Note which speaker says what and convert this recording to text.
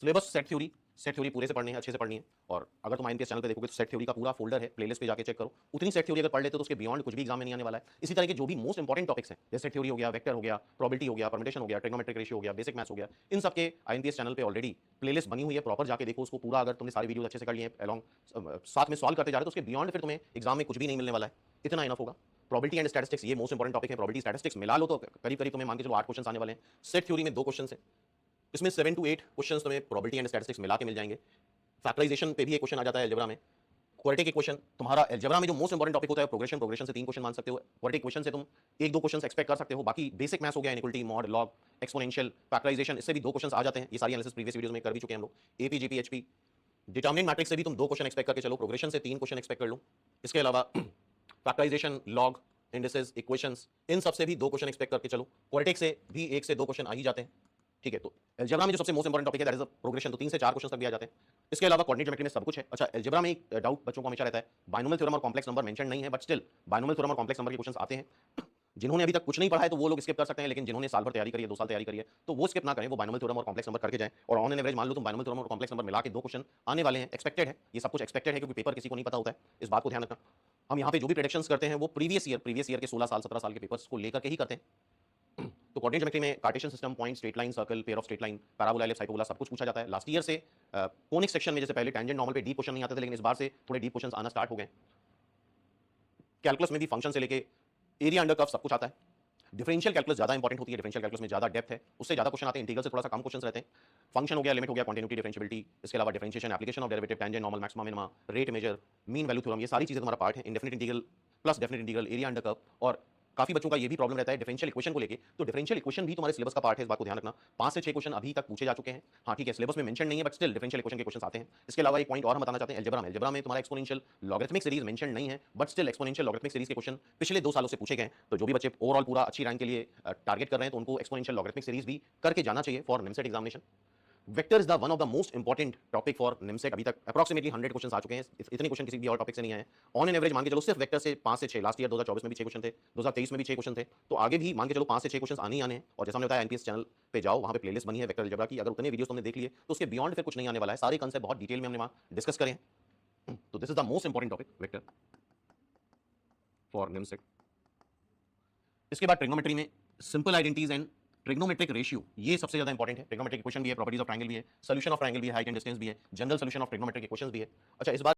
Speaker 1: Syllabus set theory पूरे से पढ़नी है, अच्छे से पढ़नी है। और अगर तुम आईएमपीएस चैनल पे देखोगे तो सेट थ्योरी का पूरा फोल्डर है, प्लेलिस्ट पे जाके चेक करो। उतनी सेट थ्योरी अगर पढ़ लेते हो तो उसके बियॉन्ड कुछ भी एग्जाम में नहीं आने वाला है। इसी तरह के जो भी मोस्ट इंपॉर्टेंट टॉपिक्स हैं, जैसे सेट थ्योरी हो गया, वेक्टर हो गया, प्रोबेबिलिटी हो गया, परम्यूटेशन हो गया, ट्रिग्नोमेट्रिक रेशियो हो गया, बेसिक मैथ्स हो गया, इन सब के आईएमपीएस चैनल पे ऑलरेडी प्लेलिस्ट बनी हुई है, प्रॉपर जाके देखो उसको पूरा। अगर तुमने सारी वीडियो अच्छे से कर लिए हैं अलॉन्ग साथ में सॉल्व करते जा रहे हो तो उसके बियॉन्ड फिर तुम्हें एग्जाम में कुछ भी नहीं मिलने वाला है, इतना इनफ होगा। प्रोबेबिलिटी एंड स्टैटिस्टिक्स ये मोस्ट इंपॉर्टेंट टॉपिक है। प्रोबेबिलिटी स्टैटिस्टिक्स मिला लो तो करीब करीब तुम्हें मान के चलो 8 क्वेश्चन आने वाले हैं। सेट थ्योरी में 2 क्वेश्चन है, इसमें 7 to 8 क्वेश्चंस तुम्हें प्रोबेबिलिटी एंड स्टैटिस्टिक्स मिला के मिल जाएंगे। फैक्टराइजेशन पे भी एक क्वेश्चन आ जाता है अलजेब्रा में। क्वाड्रेटिक इक्वेशन तुम्हारा अलजेब्रा में जो मोस्ट इंपॉर्टेंट टॉपिक होता है प्रोग्रेशन से 3 क्वेश्चन मान सकते हो। क्वाड्रेटिक इक्वेशन से तुम 1-2 क्वेश्चन एक्सपेक्ट कर सकते हो। बाकी बेसिक मैथ्स हो गया, inequality, mod, log, exponential, factorisation, इससे भी 2 क्वेश्चन आ जाते हैं। ये सारी एनालिसिस प्रीवियस वीडियोस में कर भी चुके हैं हम लोग। AP, GP, HP, determinant matrix से भी तुम 2 क्वेश्चन एक्सपेक्ट करके चलो। प्रोग्रेशन से 3 क्वेश्चन एक्सपेक्ट कर लो। इसके अलावा फैक्टराइजेशन, लॉग, इंडिसेस, इक्वेशंस, इन सब से भी 2 क्वेश्चन एक्सपेक्ट करके चलो। क्वाड्रेटिक से भी 1 से 2 क्वेश्चन आ ही जाते हैं। ठीक है, तो अलजेब्रा में जो सबसे मोस्ट इंपॉर्टेंट टॉपिक है दैट इज प्रोग्रेशन, तो 3 से 4 क्वेश्चन तक भी आ जाते हैं। इसके अलावा कोऑर्डिनेट ज्योमेट्री में सब कुछ है। अच्छा, अलजेब्रा में एक डाउट बच्चों को हमेशा रहता है, बाइनोमियल थ्योरम और कॉम्प्लेक्स नंबर मेंशन नहीं है, बट स्टिल बाइनोमियल थ्योरम और कॉम्प्लेक्स नंबर के क्वेश्चंस आते हैं। जिन्होंने अभी तक कुछ नहीं पढ़ा है तो वो लोग स्किप कर सकते हैं, लेकिन जिन्होंने साल भर तैयारी करी है, 2 साल तैयारी करी है, तो वो स्किप ना करें, वो बाइनोमियल थ्योरम और कॉम्प्लेक्स नंबर करके जाएं। और ऑन एन एवरेज मान लो तुम बाइनोमियल थ्योरम और कॉम्प्लेक्स नंबर मिला के 2 क्वेश्चन आने वाले हैं, एक्सपेक्टेड है। ये सब कुछ एक्सपेक्टेड है क्योंकि पेपर किसी को नहीं पता होता है, इस बात को ध्यान रखना। हम यहाँ पे जो भी प्रेडिक्शंस करते हैं वो प्रीवियस ईयर के 16 साल 17 साल के पेपर्स को लेकर के ही करते हैं। तो कोऑर्डिनेट ज्योमेट्री में Cartesian system, point, straight line, circle, pair of straight line, parabola, ellipse, hyperbola सब कुछ पूछा जाता है। लास्ट ईयर से कोनिक सेक्शन में जैसे पहले टेंजेंट नॉर्मल पे डीप क्वेश्चन नहीं आते थे, लेकिन इस बार से थोड़े डीप क्वेश्चन आना स्टार्ट हो गए। कैलकुलस में भी फंक्शन से लेके एरिया अंडर कर्व सब कुछ आता है। डिफरेंशियल कैलकुलस ज्यादा इंपॉर्टेंट होती है, डिफरेंशियल कैलकुलस में ज्यादा डेप्थ है, उससे ज्यादा क्वेश्चन आते हैं। इंटीग्रल से थोड़ा सा कम क्वेश्चन रहते हैं। फंक्शन हो गया, लिमिट हो गया, कॉन्टिन्यूटी, डिफरेंशियबिलिटी, इसके अलावा differentiation, application of derivative, tangent normal, maxima minima, rate measure, mean value theorem, ये सारी चीजें तुम्हारा पार्ट है। Indefinite integral plus definite integral, area under curve. और काफी बच्चों का ये भी प्रॉब्लम रहता है डिफरेंशियल इक्वेशन को लेके, तो डिफरेंशियल इक्वेशन भी तुम्हारे सिलेबस का पार्ट है, इस बात को ध्यान रखना। 5 से 6 क्वेश्चन अभी तक पूछे जा चुके हैं। हाँ ठीक है, सिलेबस में मेंशन नहीं है, बट स्टिल डिफरेंशियल इक्वेशन के क्वेश्चन आते हैं। इसके अलावा एक पॉइंट और हम बताना चाहते हैं, अलजेब्रा में तुम्हारा एक्सपोनेंशियल लॉगरिथमिक सीरीज मेंशन नहीं है, but still exponential logarithmic series के क्वेश्चन पिछले 2 सालों से पूछे गए। तो जो भी बच्चे ओवरऑल पूरा अच्छी रैंक के लिए टारगेट कर रहे हैं तो उनको एक्सपोनेंशियल लॉगरिथमिक सीरीज भी करके जाना चाहिए for NIMCET examination. Vector is the one of the most important topic for NIMCET. अभी तक अप्रॉक्सिमेटली 100 क्वेश्चन आ चुके हैं, इतने क्वेश्चन किसी भी और टॉपिक से नहीं आए। ऑन एन एवरेज मान के चलो सिर्फ वेक्टर से 5 से 6, लास्ट ईयर 2024 में भी 6 क्वेश्चन थे, 2023 में भी 6 क्वेश्चन थे, तो आगे भी मान के चलो 5 से 6 क्वेश्चन आने ही आने हैं। और जैसा हमने बताया एनपीएस चैनल पे जाओ, वहां पे प्लेलिस्ट बनी है वेक्टर अलजेब्रा की, अगर उतने वीडियोस तुमने देख लिए तो उसके बियॉन्ड फिर कुछ नहीं आने वाला है। सारे कंसेप्ट बहुत डिटेल में हमने वहां डिस्कस करे हैं। तो this is the most important topic vector for NIMCET. इसके बाद ट्रिग्नोमेट्री में simple identities and trigonometric ratio, ये सबसे ज्यादा इंपॉर्टेंट है। ट्रिग्नोमेट्रिक इक्वेशन भी है, प्रॉपर्टीज ऑफ ट्रायंगल भी है, सॉल्यूशन ऑफ ट्रायंगल भी है, हाइट एंड डिस्टेंस भी है, general solution of trigonometric equations भी है। अच्छा, इस बार